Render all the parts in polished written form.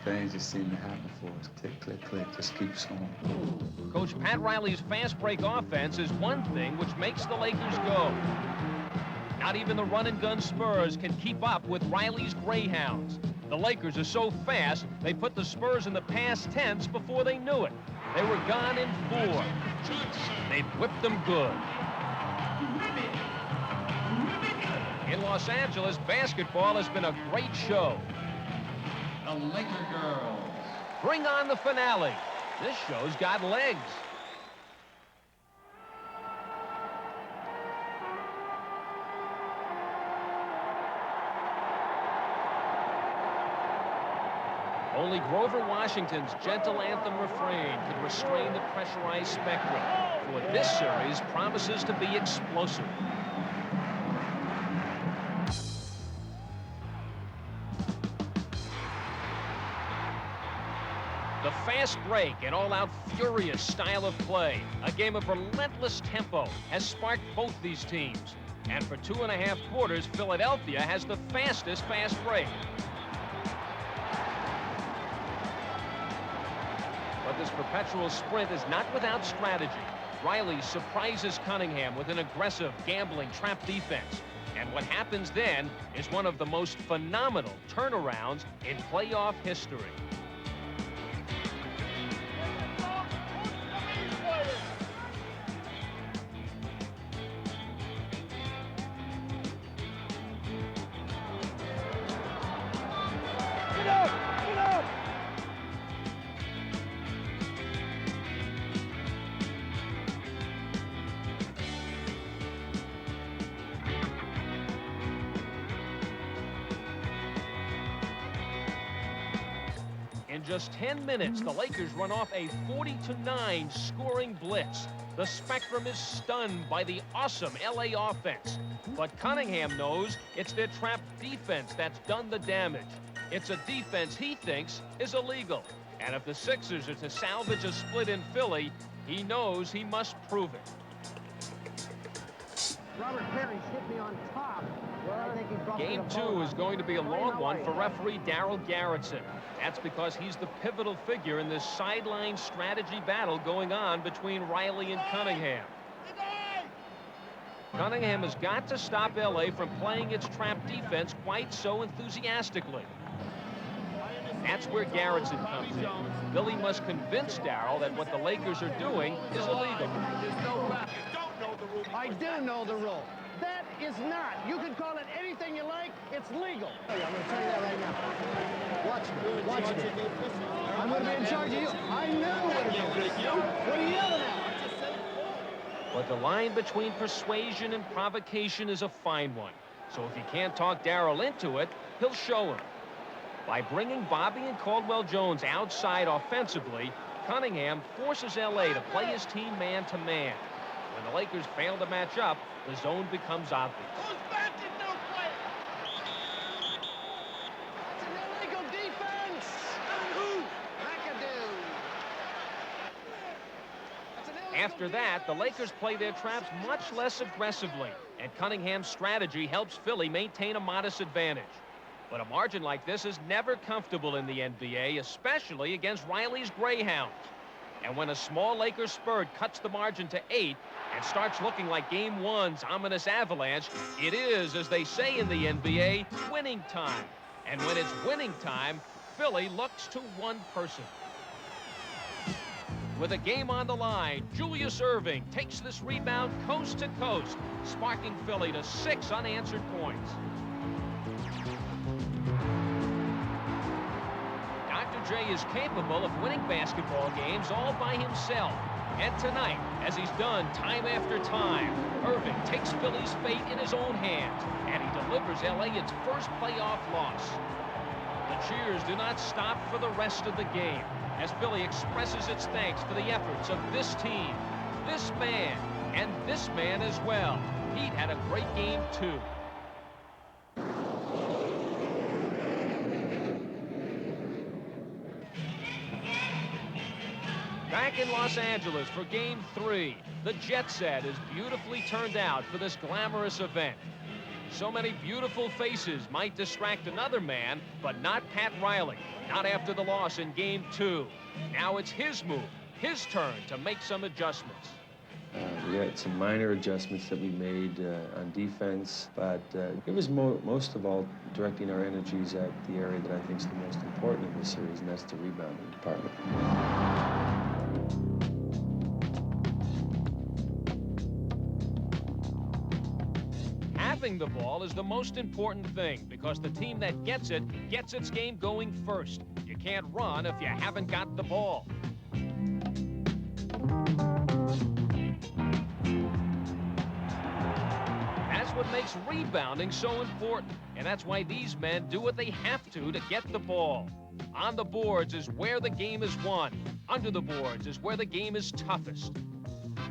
things just seem to happen for us. Click, click, click. Just keeps going. Coach Pat Riley's fast break offense is one thing which makes the Lakers go. Not even the run-and-gun Spurs can keep up with Riley's Greyhounds. The Lakers are so fast, they put the Spurs in the past tense before they knew it. They were gone in 4. They've whipped them good. In Los Angeles, basketball has been a great show. The Laker girls. Bring on the finale. This show's got legs. Only Grover Washington's gentle anthem refrain could restrain the pressurized spectrum, for this series promises to be explosive. The fast break and all-out furious style of play, a game of relentless tempo, has sparked both these teams. And for 2.5 quarters, Philadelphia has the fastest fast break. But this perpetual sprint is not without strategy. Riley surprises Cunningham with an aggressive, gambling trap defense. And what happens then is one of the most phenomenal turnarounds in playoff history. In just 10 minutes, the Lakers run off a 40-9 scoring blitz. The spectrum is stunned by the awesome LA offense. But Cunningham knows it's their trap defense that's done the damage. It's a defense he thinks is illegal. And if the Sixers are to salvage a split in Philly, he knows he must prove it. Robert Perry's hit me on top. Well, I think he brought Game 2 is going to be a long one for referee Darryl Garrettson. That's because he's the pivotal figure in this sideline strategy battle going on between Riley and Cunningham. Cunningham has got to stop LA from playing its trap defense quite so enthusiastically. That's where Garrettson comes in. Billy must convince Darryl that what the Lakers are doing is illegal. I do know the rule. That is not. You can call it anything you like. It's legal. Hey, I'm going to tell you that right now. Watch me. Watch me. I'm going to be in charge of you. I know what it is. What are you yelling at? But the line between persuasion and provocation is a fine one. So if he can't talk Darryl into it, he'll show him. By bringing Bobby and Caldwell-Jones outside offensively, Cunningham forces LA to play his team man-to-man. When the Lakers fail to match up, the zone becomes obvious. It's an illegal defense. After that, the Lakers play their traps much less aggressively, and Cunningham's strategy helps Philly maintain a modest advantage. But a margin like this is never comfortable in the NBA, especially against Riley's Greyhounds. And when a small Lakers spurt cuts the margin to 8 and starts looking like Game 1's ominous avalanche, it is, as they say in the NBA, winning time. And when it's winning time, Philly looks to one person. With a game on the line, Julius Erving takes this rebound coast to coast, sparking Philly to 6 unanswered points. Dr. J is capable of winning basketball games all by himself. And tonight, as he's done time after time, Erving takes Philly's fate in his own hands, and he delivers LA its first playoff loss. The cheers do not stop for the rest of the game, as Philly expresses its thanks for the efforts of this team, this man, and this man as well. He'd had a great game, too. Back in Los Angeles for Game 3, the jet set is beautifully turned out for this glamorous event. So many beautiful faces might distract another man, but not Pat Riley. Not after the loss in Game 2. Now it's his move, his turn to make some adjustments. We had some minor adjustments that we made on defense, but it was most of all directing our energies at the area that I think is the most important in this series, and that's the rebounding department. Having the ball is the most important thing because the team that gets it gets its game going first. You can't run if you haven't got the ball. That's what makes rebounding so important, and that's why these men do what they have to get the ball. On the boards is where the game is won. Under the boards is where the game is toughest.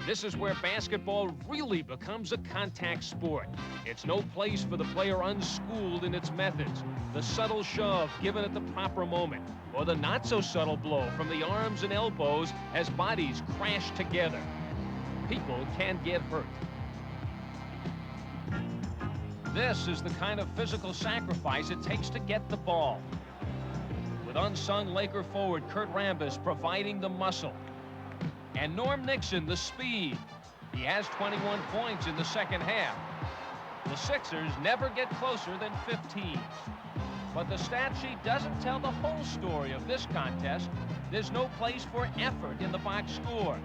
This is where basketball really becomes a contact sport. It's no place for the player unschooled in its methods. The subtle shove given at the proper moment, or the not-so-subtle blow from the arms and elbows as bodies crash together. People can get hurt. This is the kind of physical sacrifice it takes to get the ball. With unsung Laker forward Kurt Rambis providing the muscle. And Norm Nixon, the speed. He has 21 points in the second half. The Sixers never get closer than 15. But the stat sheet doesn't tell the whole story of this contest. There's no place for effort in the box score.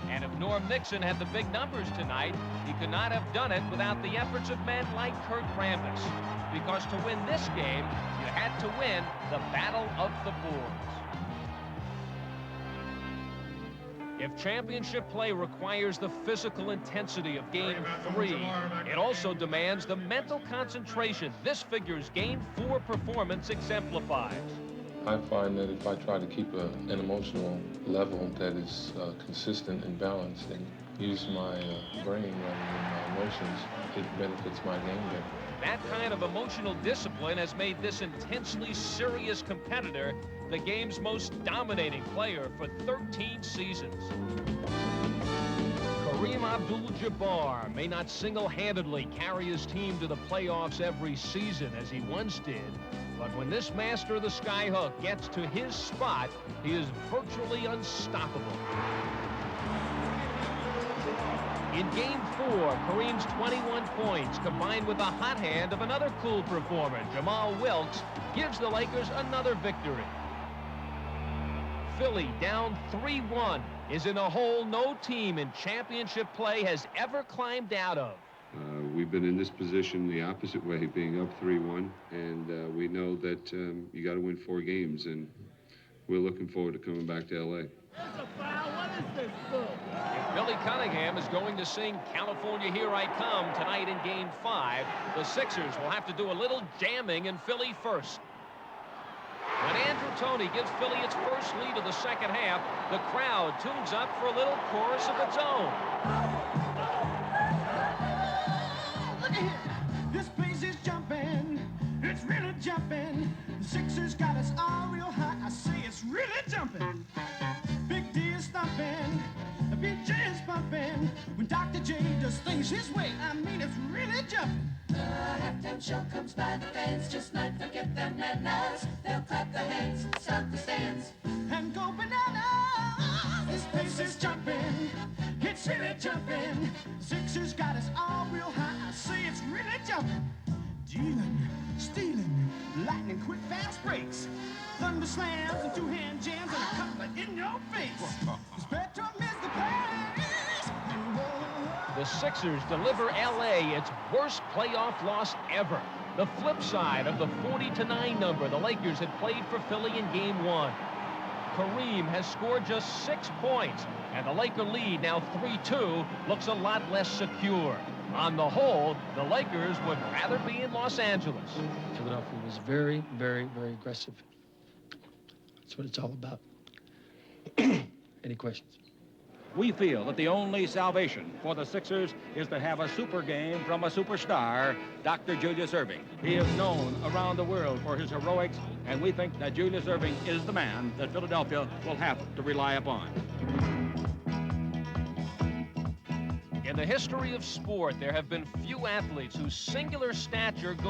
And if Norm Nixon had the big numbers tonight, he could not have done it without the efforts of men like Kurt Rambis. Because to win this game, you had to win the battle of the boards. If championship play requires the physical intensity of Game 3, it also demands the mental concentration this figure's Game 4 performance exemplifies. I find that if I try to keep an emotional level that is consistent and balanced and use my brain rather than my emotions, it benefits my game better. That kind of emotional discipline has made this intensely serious competitor the game's most dominating player for 13 seasons. Kareem Abdul-Jabbar may not single-handedly carry his team to the playoffs every season as he once did, but when this master of the skyhook gets to his spot, he is virtually unstoppable. In Game 4, Kareem's 21 points, combined with the hot hand of another cool performer, Jamal Wilkes, gives the Lakers another victory. Philly, down 3-1, is in a hole no team in championship play has ever climbed out of. We've been in this position the opposite way, being up 3-1, and we know that you got to win 4 games, and we're looking forward to coming back to L.A. That's a foul. What is this stuff? If Billy Cunningham is going to sing California Here I Come tonight in Game 5, the Sixers will have to do a little jamming in Philly first. When Andrew Toney gives Philly its first lead of the second half, the crowd tunes up for a little chorus of its own. Look at here. This place is jumping. It's really jumping. The Sixers got us all real high. I say it's really jumping. Big D is thumping. The BJ is bumping. When Dr. J does things his way, I mean it's really jumping. The halftime show comes by, the fans just might forget their manners. They'll clap their hands and start the stands and go bananas. This place is jumping. It's really jumping. Sixers got us all real high. I say it's really jumping. Dealing, stealing, lightning quick fast breaks, thunder slams and two-hand jams and a couple of in your face. The spectrum is the place. The Sixers deliver L.A. its worst playoff loss ever. The flip side of the 40-9 number the Lakers had played for Philly in Game 1. Kareem has scored just 6 points, and the Laker lead, now 3-2, looks a lot less secure. On the whole, the Lakers would rather be in Los Angeles. Philadelphia was very, very, very aggressive. That's what it's all about. Any questions? We feel that the only salvation for the Sixers is to have a super game from a superstar, Dr. Julius Erving. He is known around the world for his heroics, and we think that Julius Erving is the man that Philadelphia will have to rely upon. In the history of sport, there have been few athletes whose singular stature goes